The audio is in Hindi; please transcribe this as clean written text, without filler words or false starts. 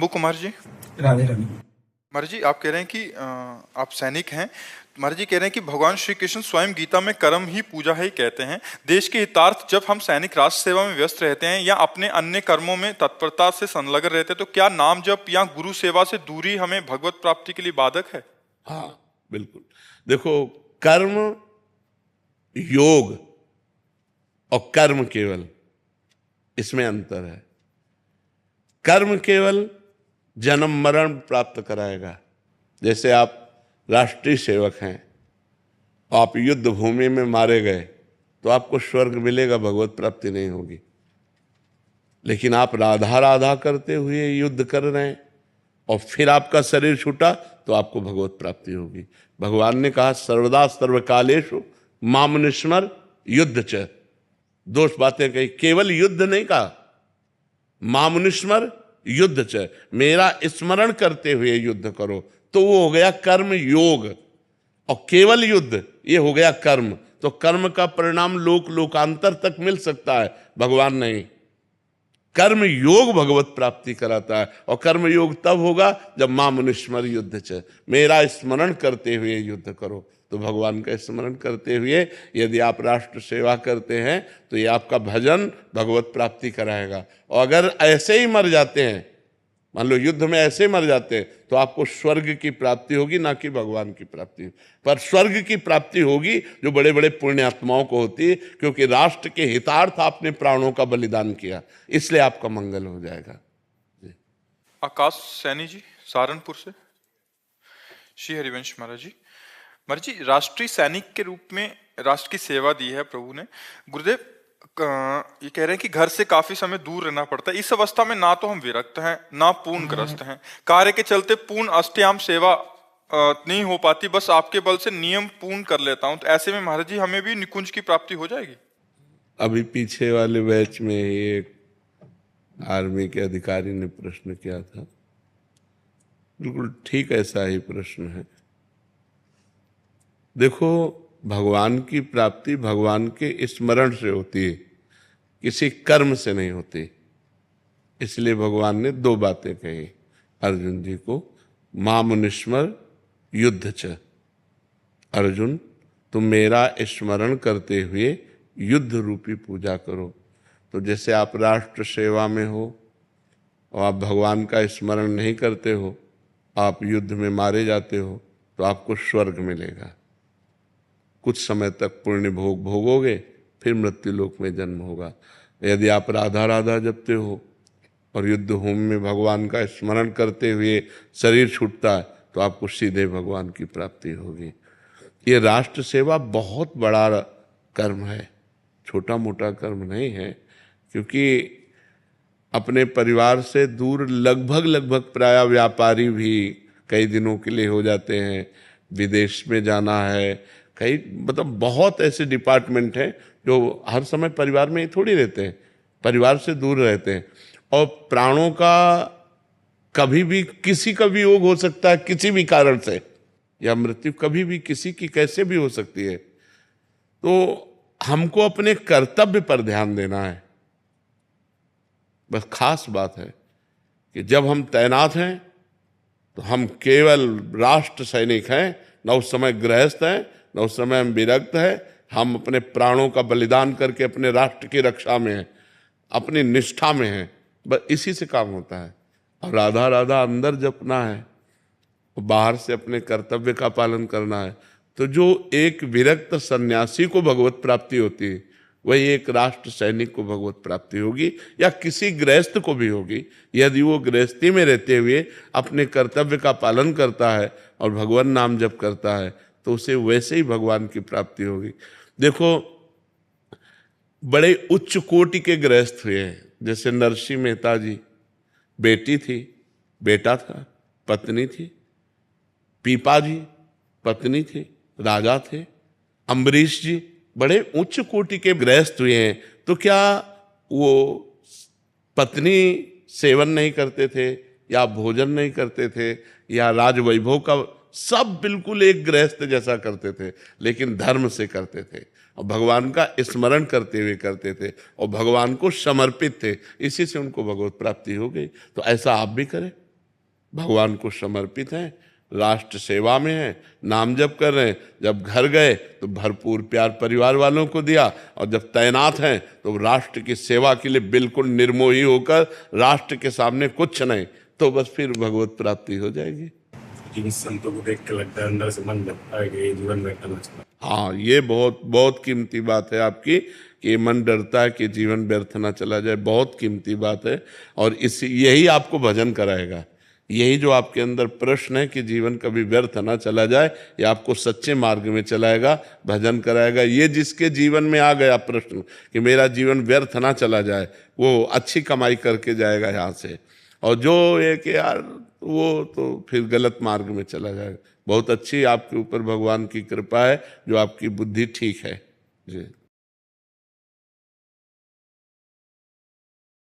शंभू कुमार जी। राधे राधे। कुमार जी, आप कह रहे हैं कि आप सैनिक हैं। कुमार जी कह रहे हैं कि भगवान श्री कृष्ण स्वयं गीता में कर्म ही पूजा है ही कहते हैं। देश के हितार्थ जब हम सैनिक राष्ट्र सेवा में व्यस्त रहते हैं या अपने अन्य कर्मों में तत्परता से संलग्न रहते हैं, तो क्या नाम जप या गुरु सेवा से दूरी हमें भगवत प्राप्ति के लिए बाधक है? हाँ, बिल्कुल। देखो, कर्म योग और कर्म केवल, इसमें अंतर है। कर्म केवल जन्म मरण प्राप्त कराएगा। जैसे आप राष्ट्रीय सेवक हैं, आप युद्ध भूमि में मारे गए तो आपको स्वर्ग मिलेगा, भगवत प्राप्ति नहीं होगी। लेकिन आप राधा राधा करते हुए युद्ध कर रहे हैं और फिर आपका शरीर छूटा तो आपको भगवत प्राप्ति होगी। भगवान ने कहा सर्वदा सर्वकालेषु मामनुस्मर युद्ध च। दो बातें कही, केवल युद्ध नहीं कहा, मामनुस्मर युद्ध च, मेरा स्मरण करते हुए युद्ध करो, तो वो हो गया कर्म योग। और केवल युद्ध ये हो गया कर्म। तो कर्म का परिणाम लोक लोकांतर तक मिल सकता है, भगवान नहीं। कर्म योग भगवत प्राप्ति कराता है। और कर्म योग तब होगा जब मामनुस्मर युद्ध च, मेरा स्मरण करते हुए युद्ध करो। तो भगवान का स्मरण करते हुए यदि आप राष्ट्र सेवा करते हैं तो ये आपका भजन भगवत प्राप्ति कराएगा। और अगर ऐसे ही मर जाते हैं, मान लो युद्ध में ऐसे मर जाते हैं, तो आपको स्वर्ग की प्राप्ति होगी, ना कि भगवान की प्राप्ति। पर स्वर्ग की प्राप्ति होगी जो बड़े बड़े पुण्यात्माओं को होती है, क्योंकि राष्ट्र के हितार्थ आपने प्राणों का बलिदान किया, इसलिए आपका मंगल हो जाएगा। आकाश सैनी जी, सहारनपुर से। श्री हरिवंश महाराज जी, महाराज जी, राष्ट्रीय सैनिक के रूप में राष्ट्र की सेवा दी है प्रभु ने। गुरुदेव ये कह रहे हैं कि घर से काफी समय दूर रहना पड़ता है। इस अवस्था में ना तो हम विरक्त हैं ना पूर्ण ग्रस्त हैं। कार्य के चलते पूर्ण अष्टयाम सेवा नहीं हो पाती, बस आपके बल से नियम पूर्ण कर लेता हूं। तो ऐसे में महाराज जी हमें भी निकुंज की प्राप्ति हो जाएगी? अभी पीछे वाले बैच में ही एक आर्मी के अधिकारी ने प्रश्न किया था, बिल्कुल ठीक ऐसा ही प्रश्न है। देखो, भगवान की प्राप्ति भगवान के स्मरण से होती है, किसी कर्म से नहीं होती। इसलिए भगवान ने दो बातें कही अर्जुन जी को, मामनुस्मर युद्ध च। अर्जुन, तुम मेरा स्मरण करते हुए युद्ध रूपी पूजा करो। तो जैसे आप राष्ट्र सेवा में हो और आप भगवान का स्मरण नहीं करते हो, आप युद्ध में मारे जाते हो, तो आपको स्वर्ग मिलेगा। कुछ समय तक पुण्य भोग भोगोगे, फिर मृत्यु लोक में जन्म होगा। यदि आप राधा राधा जपते हो और युद्ध होम में भगवान का स्मरण करते हुए शरीर छूटता है, तो आपको सीधे भगवान की प्राप्ति होगी। ये राष्ट्र सेवा बहुत बड़ा कर्म है, छोटा मोटा कर्म नहीं है। क्योंकि अपने परिवार से दूर लगभग प्राय व्यापारी भी कई दिनों के लिए हो जाते हैं, विदेश में जाना है, कई मतलब बहुत ऐसे डिपार्टमेंट हैं जो हर समय परिवार में ही थोड़ी रहते हैं, परिवार से दूर रहते हैं। और प्राणों का कभी भी किसी का भी योग हो सकता है, किसी भी कारण से, या मृत्यु कभी भी किसी की कैसे भी हो सकती है। तो हमको अपने कर्तव्य पर ध्यान देना है। बस खास बात है कि जब हम तैनात हैं तो हम केवल राष्ट्र सैनिक हैं, न उस समय गृहस्थ हैं, न उस समय हम विरक्त हैं। हम अपने प्राणों का बलिदान करके अपने राष्ट्र की रक्षा में हैं, अपनी निष्ठा में हैं। बस इसी से काम होता है। और राधा राधा अंदर जपना है और बाहर से अपने कर्तव्य का पालन करना है। तो जो एक विरक्त सन्यासी को भगवत प्राप्ति होती है, वही एक राष्ट्र सैनिक को भगवत प्राप्ति होगी, या किसी गृहस्थ को भी होगी। यदि वो गृहस्थी में रहते हुए अपने कर्तव्य का पालन करता है और भगवान नाम जप करता है, तो उसे वैसे ही भगवान की प्राप्ति होगी। देखो, बड़े उच्च कोटि के गृहस्थ हुए हैं, जैसे नरसिंह मेहता जी, बेटी थी, बेटा था, पत्नी थी। पीपा जी पत्नी थी, राजा थे। अम्बरीश जी बड़े उच्च कोटि के गृहस्थ हुए हैं। तो क्या वो पत्नी सेवन नहीं करते थे, या भोजन नहीं करते थे, या राजवैभव का, सब बिल्कुल एक गृहस्थ जैसा करते थे, लेकिन धर्म से करते थे और भगवान का स्मरण करते हुए करते थे और भगवान को समर्पित थे। इसी से उनको भगवत प्राप्ति हो गई। तो ऐसा आप भी करें। भगवान को समर्पित हैं, राष्ट्र सेवा में हैं, नाम जप कर रहे हैं। जब घर गए तो भरपूर प्यार परिवार वालों को दिया, और जब तैनात हैं तो राष्ट्र की सेवा के लिए बिल्कुल निर्मोही होकर, राष्ट्र के सामने कुछ नहीं, तो बस फिर भगवत प्राप्ति हो जाएगी। जिन संतों को देख के लगता है अंदर से मन लगता है कि ये जीवन व्यर्थ ना चला। हाँ, ये बहुत बहुत कीमती बात है आपकी, कि मन डरता है कि जीवन व्यर्थ ना चला जाए। बहुत कीमती बात है, और यही आपको भजन कराएगा। यही जो आपके अंदर प्रश्न है कि जीवन कभी व्यर्थ ना चला जाए, ये आपको सच्चे मार्ग में चलाएगा, भजन कराएगा। ये जिसके जीवन में आ गया प्रश्न कि मेरा जीवन व्यर्थ ना चला जाए, वो अच्छी कमाई करके जाएगा यहाँ से। और जो ये कि यार वो तो फिर गलत मार्ग में चला जाएगा। बहुत अच्छी आपके ऊपर भगवान की कृपा है, जो आपकी बुद्धि ठीक है जी।